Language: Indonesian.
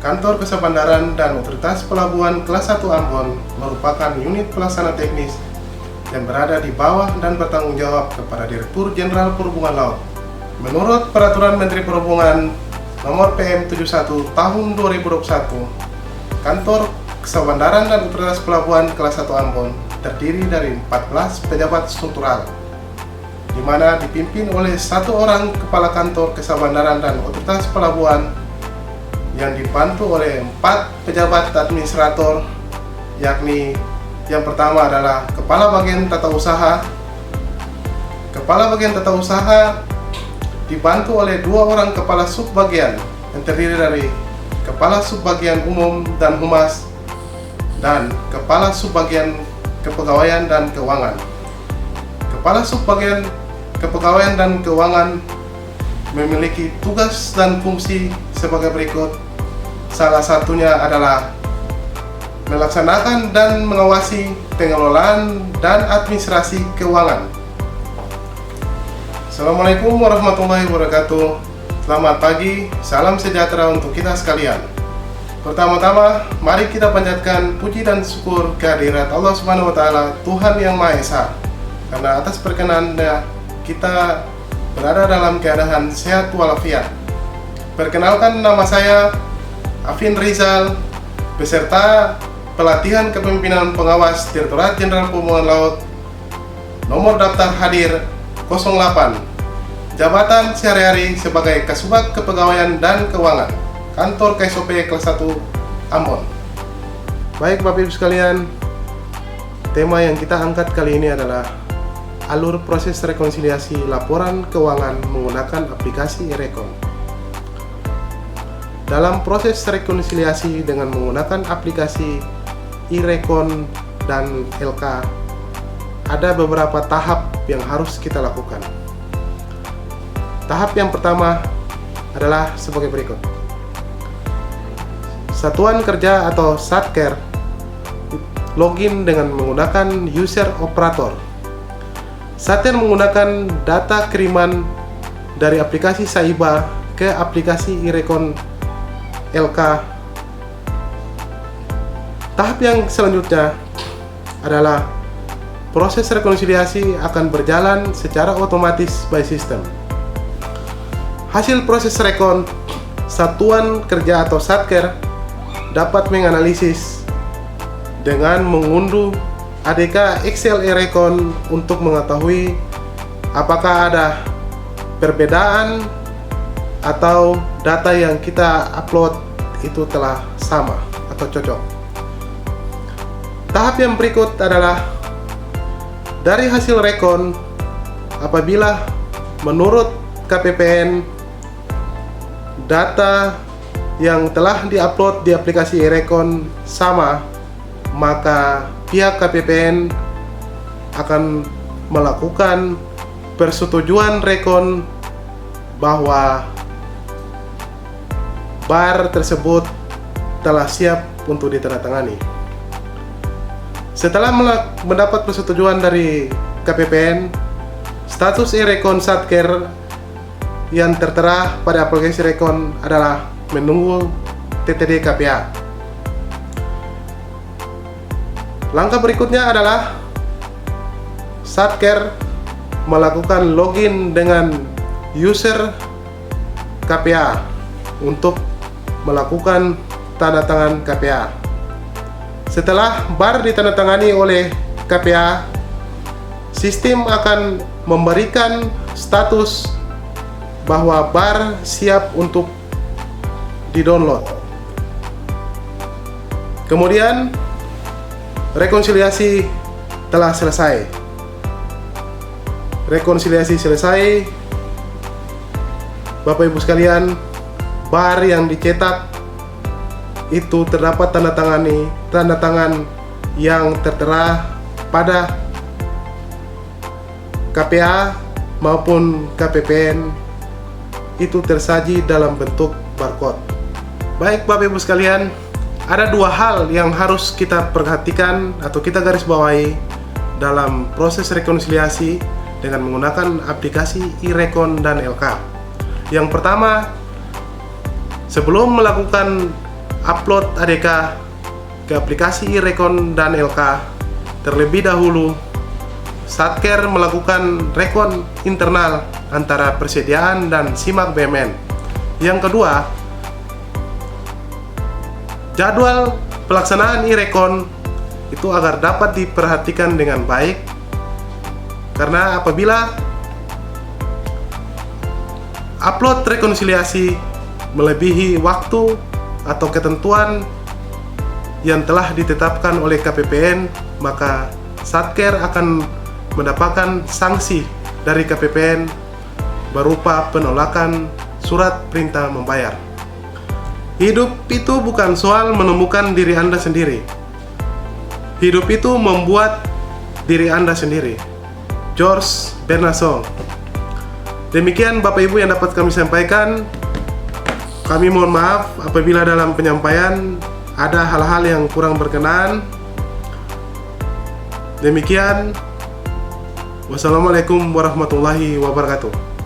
Kantor Kesabandaran dan Otoritas Pelabuhan Kelas 1 Ambon merupakan unit pelaksana teknis yang berada di bawah dan bertanggung jawab kepada Direktur Jenderal Perhubungan Laut. Menurut Peraturan Menteri Perhubungan Nomor PM 71 Tahun 2021, Kantor Kesabandaran dan Otoritas Pelabuhan Kelas 1 Ambon terdiri dari 14 pejabat struktural, di mana dipimpin oleh satu orang kepala kantor kesabandaran dan otoritas pelabuhan yang dibantu oleh 4 pejabat administrator, yakni yang pertama adalah Kepala Bagian Tata Usaha. Kepala Bagian Tata Usaha dibantu oleh 2 orang kepala subbagian yang terdiri dari Kepala Subbagian Umum dan Humas dan Kepala Subbagian Kepegawaian dan Keuangan. Kepala Subbagian Kepegawaian dan Keuangan memiliki tugas dan fungsi sebagai berikut. Salah satunya adalah melaksanakan dan mengawasi pengelolaan dan administrasi keuangan. Assalamualaikum warahmatullahi wabarakatuh. Selamat pagi, salam sejahtera untuk kita sekalian. Pertama-tama, mari kita panjatkan puji dan syukur kehadirat Allah Subhanahu wa Ta'ala, Tuhan yang Maha Esa, karena atas perkenannya kita berada dalam keadaan sehat walafiat. Perkenalkan, nama saya Afin Rizal, beserta pelatihan kepemimpinan pengawas Direktorat Jenderal Perhubungan Laut, nomor daftar hadir 08, jabatan sehari-hari sebagai Kasubag Kepegawaian dan Keuangan, Kantor KSOP Kelas 1 Ambon. Baik Bapak Ibu sekalian, tema yang kita angkat kali ini adalah alur proses rekonsiliasi laporan keuangan menggunakan aplikasi e-Rekon. Dalam proses rekonsiliasi dengan menggunakan aplikasi e-Rekon dan LK, ada beberapa tahap yang harus kita lakukan. Tahap yang pertama adalah sebagai berikut. Satuan kerja atau Satker login dengan menggunakan user operator. Satker menggunakan data kiriman dari aplikasi Saiba ke aplikasi e-Rekon LK. Tahap yang selanjutnya adalah proses rekonsiliasi akan berjalan secara otomatis by system. Hasil proses rekon, satuan kerja atau Satker dapat menganalisis dengan mengunduh ADK Excel e-Rekon untuk mengetahui apakah ada perbedaan atau data yang kita upload itu telah sama atau cocok. Tahap yang berikut adalah dari hasil rekon, apabila menurut KPPN data yang telah diupload di aplikasi e-Rekon sama, maka pihak KPPN akan melakukan persetujuan rekon bahwa bar tersebut telah siap untuk ditandatangani. Setelah mendapat persetujuan dari KPPN, status e-Rekon Satker yang tertera pada aplikasi Rekon adalah menunggu TTD KPA. Langkah berikutnya adalah Satker melakukan login dengan user KPA untuk melakukan tanda tangan KPA. Setelah bar ditandatangani oleh KPA, sistem akan memberikan status bahwa bar siap untuk di-download. Kemudian rekonsiliasi telah selesai. Rekonsiliasi selesai, Bapak Ibu sekalian, bar yang dicetak itu terdapat tanda tangan yang tertera pada KPA maupun KPPN itu tersaji dalam bentuk barcode. Baik Bapak Ibu sekalian, ada 2 hal yang harus kita perhatikan atau kita garis bawahi dalam proses rekonsiliasi dengan menggunakan aplikasi e-Rekon dan LK. Yang pertama, sebelum melakukan upload ADK ke aplikasi e-Rekon dan LK, terlebih dahulu Satker melakukan rekon internal antara persediaan dan simak BMN. Yang kedua, jadwal pelaksanaan e-Rekon itu agar dapat diperhatikan dengan baik, karena apabila upload rekonsiliasi melebihi waktu atau ketentuan yang telah ditetapkan oleh KPPN, maka Satker akan mendapatkan sanksi dari KPPN berupa penolakan surat perintah membayar. Hidup itu bukan soal menemukan diri Anda sendiri. Hidup itu membuat diri Anda sendiri. George Bernard Shaw. Demikian Bapak Ibu yang dapat kami sampaikan. Kami mohon maaf apabila dalam penyampaian ada hal-hal yang kurang berkenan. Demikian. Wassalamualaikum warahmatullahi wabarakatuh.